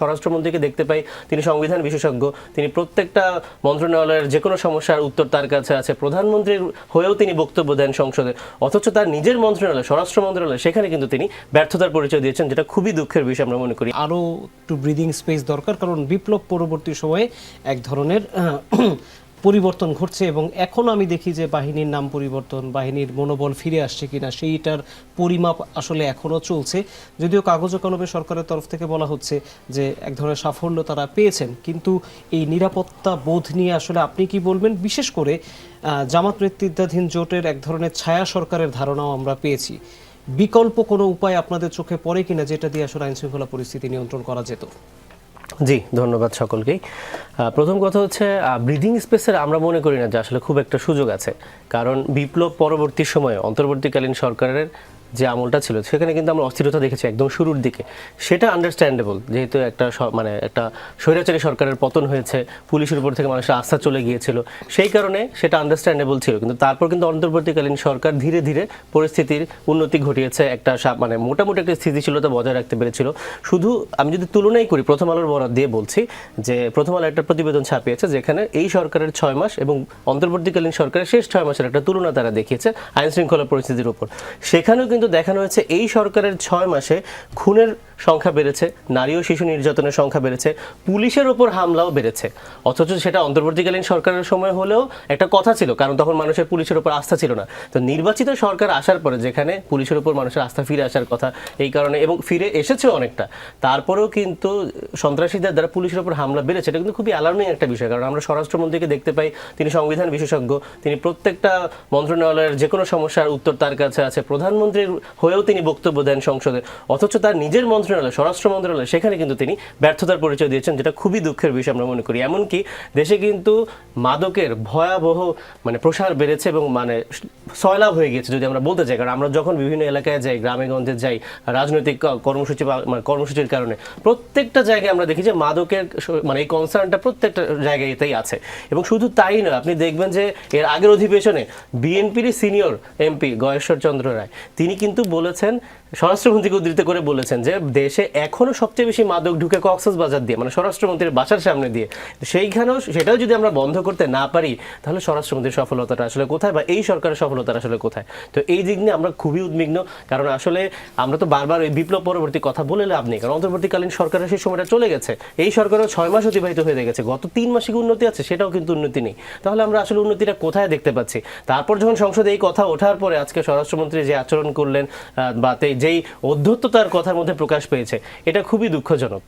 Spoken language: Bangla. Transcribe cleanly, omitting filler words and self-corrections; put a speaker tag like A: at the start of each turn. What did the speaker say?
A: স্বরাষ্ট্রমন্ত্রীকে দেখতে পাই তিনি সংবিধান বিশেষজ্ঞ, তিনি প্রত্যেকটা মন্ত্রণালয়ের যে কোনো সমস্যার উত্তর তার কাছে আছে। প্রধানমন্ত্রীর হয়েও তিনি বক্তব্য দেন সংসদে, অথচ তার নিজের মন্ত্রণালয় স্বরাষ্ট্র মন্ত্রণালয় সেখানে কিন্তু তিনি ব্যর্থতার পরিচয় দিয়েছেন, যেটা খুবই দুঃখের বিষয় আমরা মনে করি।
B: আরও একটু ব্রিদিং স্পেস দরকার, কারণ বিপ্লব পরবর্তী সময়ে এক ধরনের পরিবর্তন ঘটছে এবং এখন আমি দেখি যে বাহিনীর নাম পরিবর্তন, বাহিনীর মনোবল ফিরে আসছে কিনা সেইটার পরিমাপ আসলে এখনও চলছে। যদিও কাগজে কলমে সরকারের তরফ থেকে বলা হচ্ছে যে এক ধরনের সাফল্য তারা পেয়েছেন, কিন্তু এই নিরাপত্তা বোধ নিয়ে আসলে আপনি কি বলবেন? বিশেষ করে জামাত নেতৃত্বাধীন জোটের এক ধরনের ছায়া সরকারের ধারণাও আমরা পেয়েছি। বিকল্প কোনো উপায় আপনাদের চোখে পড়ে কিনা যেটা দিয়ে আসলে আইনশৃঙ্খলা পরিস্থিতি নিয়ন্ত্রণ করা যেত?
A: জি, ধন্যবাদ সকলকেই। প্রথম কথা হচ্ছে ব্রিদিং স্পেসের আমরা মনে করি না যে আসলে খুব একটা সুযোগ আছে, কারণ বিপ্লব পরবর্তী সময়ে অন্তর্বর্তীকালীন সরকারের যে আমলটা ছিল সেখানে কিন্তু আমরা অস্থিরতা দেখেছি একদম শুরুর দিকে। সেটা আন্ডারস্ট্যান্ডেবল, যেহেতু একটা একটা স্বৈরাচারী সরকারের পতন হয়েছে, পুলিশের উপর থেকে মানুষের আস্থা চলে গিয়েছিল, সেই কারণে সেটা আন্ডারস্ট্যান্ডেবল ছিল। কিন্তু তারপর কিন্তু অন্তর্বর্তীকালীন সরকার ধীরে ধীরে পরিস্থিতির উন্নতি ঘটিয়েছে, একটা মোটামুটি একটা স্থিতিশীলতা বজায় রাখতে পেরেছিল। শুধু আমি যদি তুলনাই করি, প্রথম আলোর বরাত দিয়ে বলছি যে প্রথম আলো একটা প্রতিবেদন ছাপিয়েছে যেখানে এই সরকারের 6 মাস এবং অন্তর্বর্তীকালীন সরকারের শেষ 6 মাসের একটা তুলনা তারা দেখিয়েছে আইন শৃঙ্খলা পরিস্থিতির উপর। সেখানেও কিন্তু দেখানো হয়েছে এই সরকারের 6 মাসে খুনের সংখ্যা বেড়েছে, নারী ও শিশু নির্যাতনের সংখ্যা বেড়েছে, পুলিশের ওপর হামলাও বেড়েছে। অথচ সেটা অন্তর্বর্তীকালীন সরকারের সময় হলেও একটা কথা ছিল, কারণ তখন মানুষের পুলিশের উপর আস্থা ছিল না। তো নির্বাচিত সরকার আসার পরে যেখানে পুলিশের উপর মানুষের আস্থা ফিরে আসার কথা, এই কারণে এবং ফিরে এসেছে অনেকটা, তারপরেও কিন্তু সন্ত্রাসীদের দ্বারা পুলিশের উপর হামলা বেড়েছে। এটা কিন্তু খুবই অ্যালার্মিং একটা বিষয়, কারণ আমরা স্বরাষ্ট্রমন্ত্রীকে দেখতে পাই তিনি সংবিধান বিশেষজ্ঞ, তিনি প্রত্যেকটা মন্ত্রণালয়ের যে কোনো সমস্যার উত্তর তার কাছে আছে। প্রধানমন্ত্রীর হয়েও তিনি বক্তব্য দেন সংসদে, অথচ তার নিজের মন্ত্রণালয় স্বরাষ্ট্র মন্ত্রণালয় সেখানে কিন্তু তিনি ব্যর্থতার পরিচয় দিয়েছেন, যেটা খুবই দুঃখের বিষয় আমরা মনে করি। এমনকি দেশে কিন্তু মাদকের ভয়াবহ প্রসার বেড়েছে এবং সয়লাভ হয়ে গেছে যদি আমরা বলতে চাই। কারণ আমরা যখন বিভিন্ন এলাকায় যাই, গ্রামে গঞ্জে যাই, রাজনৈতিক কর্মসূচির কারণে প্রত্যেকটা জায়গায় আমরা দেখি যে মাদকের এই কনসার্নটা প্রত্যেকটা জায়গাতেই আছে। এবং শুধু তাই নয়, আপনি দেখবেন যে এর আগের অধিবেশনে বিএনপির সিনিয়র এমপি গয়েশ্বর চন্দ্র রায় তিনি কিন্তু বলেছেন, স্বরাষ্ট্রমন্ত্রীকে উদ্ধৃত করে বলেছেন যে দেশে এখনো সবচেয়ে বেশি মাদক ঢুকে কক্সবাজার দিয়ে, স্বরাষ্ট্রমন্ত্রীর বাসার সামনে দিয়ে। সেটাও যদি আমরা বন্ধ করতে না পারি, তাহলে স্বরাষ্ট্রমন্ত্রীর সফলতাটা আসলে কোথায় বা এই সরকারের সফলতাটা আসলে কোথায়? তো এই দিক নিয়ে আমরা খুবই উদ্বিগ্ন, কারণ আসলে আমরা তো বারবার ওই বিপ্লব পরবর্তী কথা বলে লাভ নেই, কারণ অন্তর্বর্তীকালীন সরকারের সেই সময়টা চলে গেছে। এই সরকারও 6 মাস অতিবাহিত হয়ে গেছে, গত 3 মাসে কি উন্নতি আছে? সেটাও কিন্তু উন্নতি নেই। তাহলে আমরা আসলে উন্নতিটা কোথায় দেখতে পাচ্ছি? তারপর যখন সংসদে এই কথা ওঠার পরে আজকে স্বরাষ্ট্রমন্ত্রী যে আচরণ করলেন বা যেই অধ্যত্ততার কথার মধ্যে প্রকাশ পেয়েছে, এটা খুবই দুঃখজনক।